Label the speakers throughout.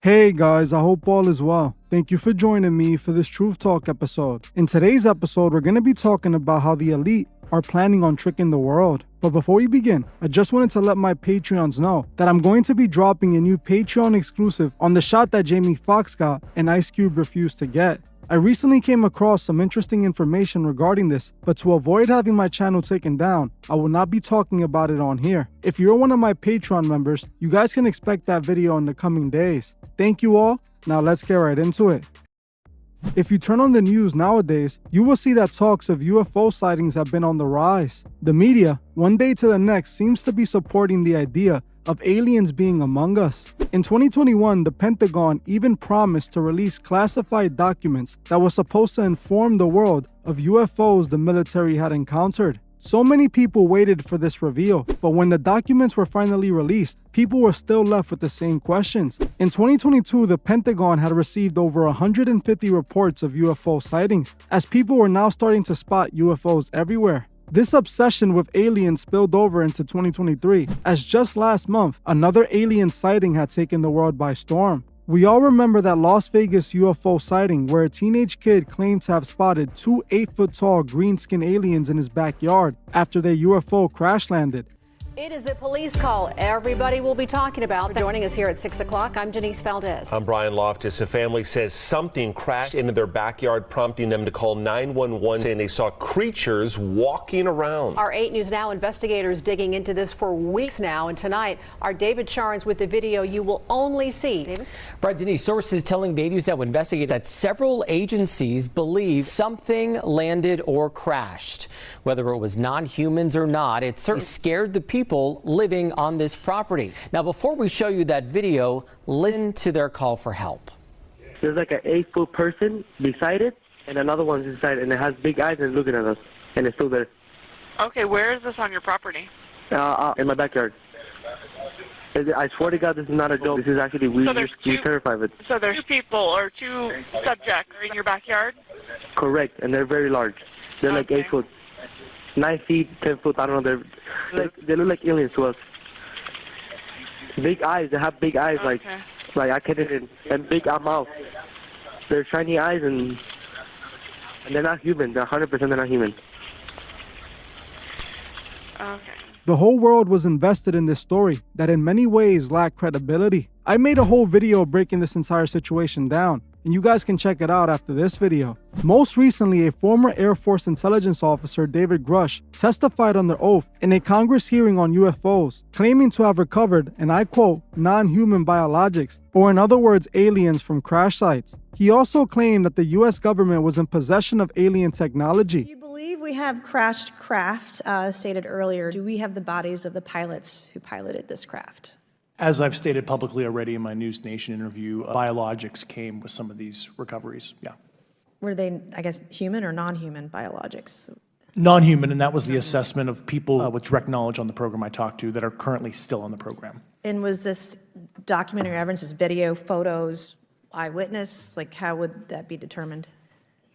Speaker 1: Hey guys, I hope all is well. Thank you for joining me for this Truth Talk episode. In today's episode, we're going to be talking about how the elite are planning on tricking the world. But before we begin, I just wanted to let my Patreons know that I'm going to be dropping a new Patreon exclusive on the shot that Jamie Foxx got and Ice Cube refused to get. I recently came across some interesting information regarding this, but to avoid having my channel taken down, I will not be talking about it on here. If you're one of my Patreon members, you guys can expect that video in the coming days. Thank you all. Now let's get right into it. If you turn on the news nowadays, you will see that talks of UFO sightings have been on the rise. The media, one day to the next, seems to be supporting the idea of aliens being among us. In 2021, the Pentagon even promised to release classified documents that were supposed to inform the world of UFOs the military had encountered. So many people waited for this reveal, but when the documents were finally released, people were still left with the same questions. In 2022, the Pentagon had received over 150 reports of UFO sightings, as people were now starting to spot UFOs everywhere. This obsession with aliens spilled over into 2023, as just last month, another alien sighting had taken the world by storm. We all remember that Las Vegas UFO sighting where a teenage kid claimed to have spotted two 8-foot-tall green-skinned aliens in his backyard after their UFO crash-landed.
Speaker 2: It is the police call everybody will be talking about. Joining us here at 6 o'clock, I'm Denise Valdez.
Speaker 3: I'm Brian Loftus. A family says something crashed into their backyard, prompting them to call 911, saying they saw creatures walking around.
Speaker 2: Our 8 News Now investigators digging into this for weeks now, and tonight, our David Charnes with the video you will only see. David?
Speaker 4: Right, Denise, sources telling Bay News Now investigate that several agencies believe something landed or crashed. Whether it was non-humans or not, it certainly scared the people living on this property. Now, before we show you that video, listen to their call for help.
Speaker 5: There's like an 8-foot person beside it, and another one's inside, and it has big eyes and looking at us, and it's still there.
Speaker 6: Okay, where is this on your property?
Speaker 5: In my backyard. I swear to God, this is not a joke. This is actually, we're terrified of it.
Speaker 6: So there's 2 people or 2 subjects in your backyard?
Speaker 5: Correct, and they're very large. They're like 8 foot. 9 feet, 10 foot, I don't know, they look like aliens to us. Big eyes, they have big eyes, like I can't even, and big mouth. They're shiny eyes, and they're not human. They're 100% they're not human.
Speaker 6: Okay.
Speaker 1: The whole world was invested in this story that in many ways lacked credibility. I made a whole video breaking this entire situation down, and you guys can check it out after this video. Most recently, a former Air Force intelligence officer, David Grush, testified under oath in a Congress hearing on UFOs, claiming to have recovered, and I quote, non-human biologics, or in other words, aliens from crash sites. He also claimed that the US government was in possession of alien technology.
Speaker 7: Do you believe we have crashed craft, stated earlier? Do we have the bodies of the pilots who piloted this craft?
Speaker 8: As I've stated publicly already in my News Nation interview, biologics came with some of these recoveries, yeah.
Speaker 7: Were they, I guess, human or non-human biologics?
Speaker 8: Non-human, and that was the assessment of people with direct knowledge on the program I talked to that are currently still on the program.
Speaker 7: And was this documentary evidence, this video, photos, eyewitness? Like, how would that be determined?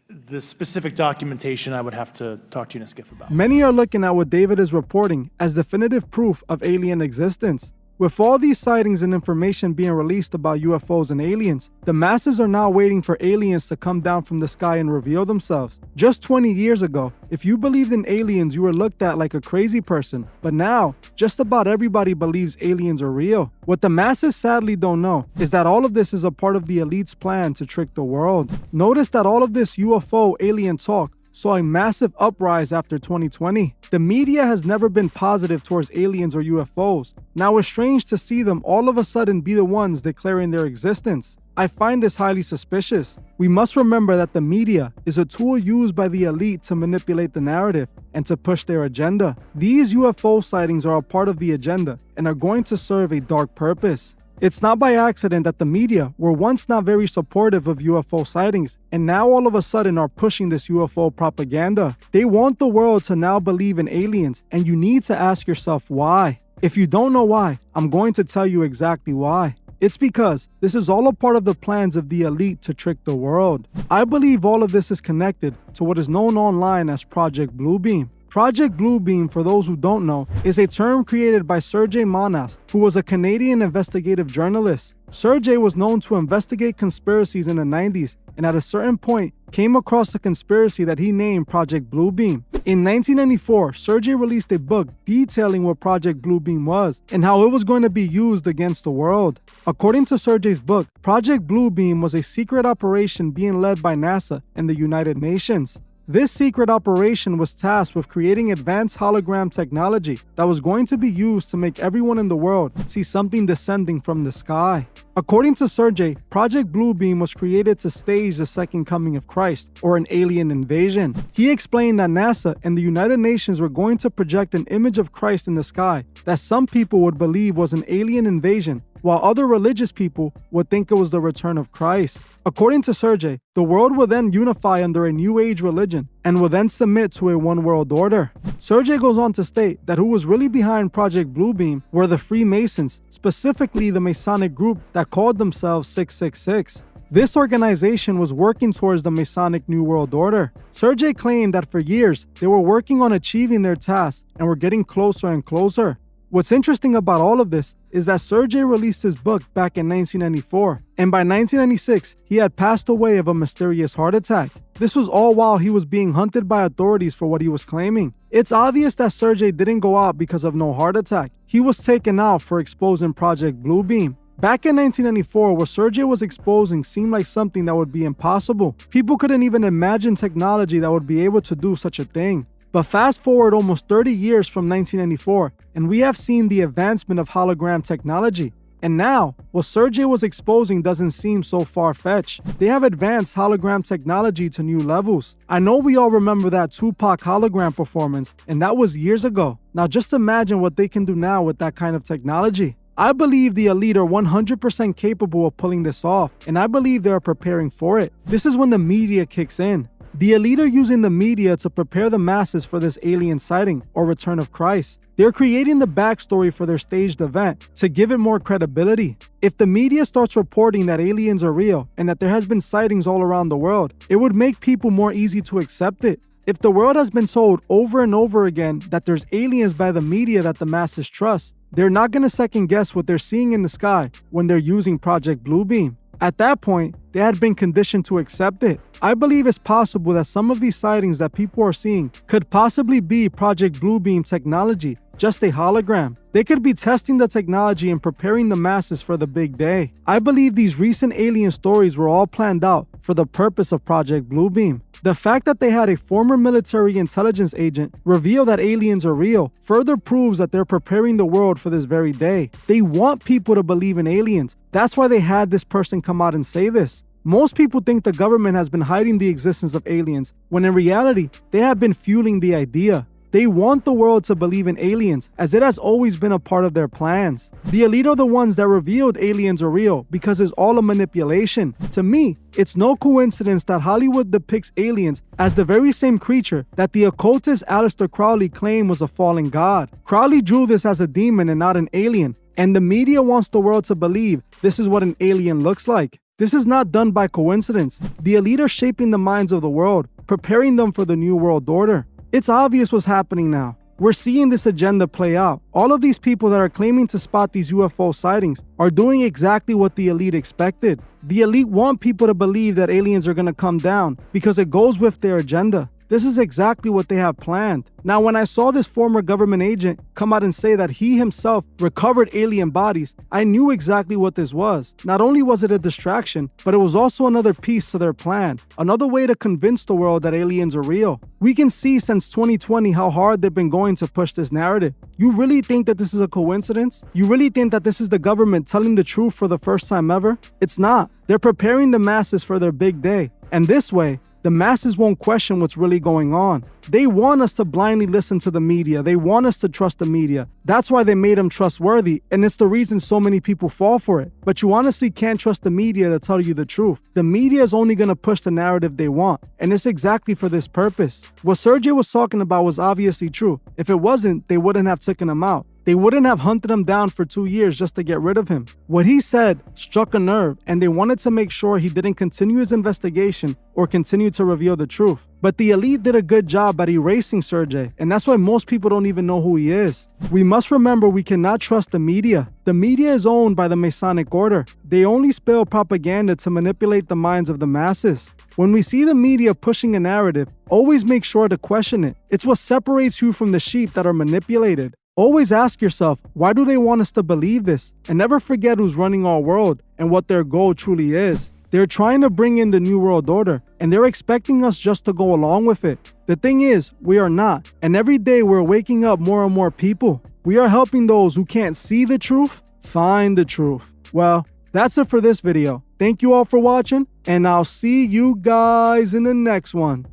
Speaker 8: The specific documentation I would have to talk to you in a skiff about.
Speaker 1: Many are looking at what David is reporting as definitive proof of alien existence. With all these sightings and information being released about UFOs and aliens, the masses are now waiting for aliens to come down from the sky and reveal themselves. Just 20 years ago, if you believed in aliens, you were looked at like a crazy person. But now, just about everybody believes aliens are real. What the masses sadly don't know is that all of this is a part of the elite's plan to trick the world. Notice that all of this UFO alien talk saw a massive uprise after 2020. The media has never been positive towards aliens or UFOs. Now it's strange to see them all of a sudden be the ones declaring their existence. I find this highly suspicious. We must remember that the media is a tool used by the elite to manipulate the narrative and to push their agenda. These UFO sightings are a part of the agenda and are going to serve a dark purpose. It's not by accident that the media were once not very supportive of UFO sightings and now all of a sudden are pushing this UFO propaganda. They want the world to now believe in aliens, and you need to ask yourself why. If you don't know why, I'm going to tell you exactly why. It's because this is all a part of the plans of the elite to trick the world. I believe all of this is connected to what is known online as Project Bluebeam. Project Bluebeam, for those who don't know, is a term created by Sergey Monast, who was a Canadian investigative journalist. Sergey was known to investigate conspiracies in the 90s, and at a certain point came across a conspiracy that he named Project Bluebeam. In 1994, Sergey released a book detailing what Project Bluebeam was and how it was going to be used against the world. According to Sergey's book, Project Bluebeam was a secret operation being led by NASA and the United Nations. This secret operation was tasked with creating advanced hologram technology that was going to be used to make everyone in the world see something descending from the sky. According to Sergey, Project Bluebeam was created to stage the second coming of Christ, or an alien invasion. He explained that NASA and the United Nations were going to project an image of Christ in the sky that some people would believe was an alien invasion, while other religious people would think it was the return of Christ. According to Sergey, the world will then unify under a new age religion and will then submit to a one world order. Sergey goes on to state that who was really behind Project Bluebeam were the Freemasons, specifically the Masonic group that called themselves 666. This organization was working towards the Masonic New World Order. Sergey claimed that for years they were working on achieving their task and were getting closer and closer. What's interesting about all of this is that Sergey released his book back in 1994, and by 1996, he had passed away of a mysterious heart attack. This was all while he was being hunted by authorities for what he was claiming. It's obvious that Sergey didn't go out because of no heart attack. He was taken out for exposing Project Bluebeam. Back in 1994, what Sergey was exposing seemed like something that would be impossible. People couldn't even imagine technology that would be able to do such a thing. But fast forward almost 30 years from 1994, and we have seen the advancement of hologram technology. And now, what Sergey was exposing doesn't seem so far-fetched. They have advanced hologram technology to new levels. I know we all remember that Tupac hologram performance, and that was years ago. Now just imagine what they can do now with that kind of technology. I believe the elite are 100% capable of pulling this off, and I believe they are preparing for it. This is when the media kicks in. The elite are using the media to prepare the masses for this alien sighting or return of Christ. They're creating the backstory for their staged event to give it more credibility. If the media starts reporting that aliens are real and that there has been sightings all around the world, it would make people more easy to accept it. If the world has been told over and over again that there's aliens by the media that the masses trust, they're not going to second guess what they're seeing in the sky when they're using Project Bluebeam. At that point, they had been conditioned to accept it. I believe it's possible that some of these sightings that people are seeing could possibly be Project Bluebeam technology, just a hologram. They could be testing the technology and preparing the masses for the big day. I believe these recent alien stories were all planned out for the purpose of Project Bluebeam. The fact that they had a former military intelligence agent reveal that aliens are real further proves that they're preparing the world for this very day. They want people to believe in aliens. That's why they had this person come out and say this. Most people think the government has been hiding the existence of aliens, when in reality, they have been fueling the idea. They want the world to believe in aliens, as it has always been a part of their plans. The elite are the ones that revealed aliens are real because it's all a manipulation. To me, it's no coincidence that Hollywood depicts aliens as the very same creature that the occultist Aleister Crowley claimed was a fallen god. Crowley drew this as a demon and not an alien, and the media wants the world to believe this is what an alien looks like. This is not done by coincidence. The elite are shaping the minds of the world, preparing them for the New World Order. It's obvious what's happening now. We're seeing this agenda play out. All of these people that are claiming to spot these UFO sightings are doing exactly what the elite expected. The elite want people to believe that aliens are going to come down because it goes with their agenda. This is exactly what they have planned. Now, when I saw this former government agent come out and say that he himself recovered alien bodies, I knew exactly what this was. Not only was it a distraction, but it was also another piece to their plan, another way to convince the world that aliens are real. We can see since 2020 how hard they've been going to push this narrative. You really think that this is a coincidence? You really think that this is the government telling the truth for the first time ever? It's not. They're preparing the masses for their big day. And this way, the masses won't question what's really going on. They want us to blindly listen to the media. They want us to trust the media. That's why they made them trustworthy, and it's the reason so many people fall for it. But you honestly can't trust the media to tell you the truth. The media is only going to push the narrative they want, and it's exactly for this purpose. What Sergey was talking about was obviously true. If it wasn't, they wouldn't have taken him out. they wouldn't have hunted him down for 2 years just to get rid of him. What he said struck a nerve, and they wanted to make sure he didn't continue his investigation or continue to reveal the truth. But the elite did a good job at erasing Sergey, and that's why most people don't even know who he is. We must remember we cannot trust the media. The media is owned by the Masonic Order. They only spill propaganda to manipulate the minds of the masses. When we see the media pushing a narrative, always make sure to question it. It's what separates you from the sheep that are manipulated. Always ask yourself, why do they want us to believe this? And never forget who's running our world and what their goal truly is. They're trying to bring in the New World Order, and they're expecting us just to go along with it. The thing is, we are not. And every day we're waking up more and more people. We are helping those who can't see the truth find the truth. Well, that's it for this video. Thank you all for watching, and I'll see you guys in the next one.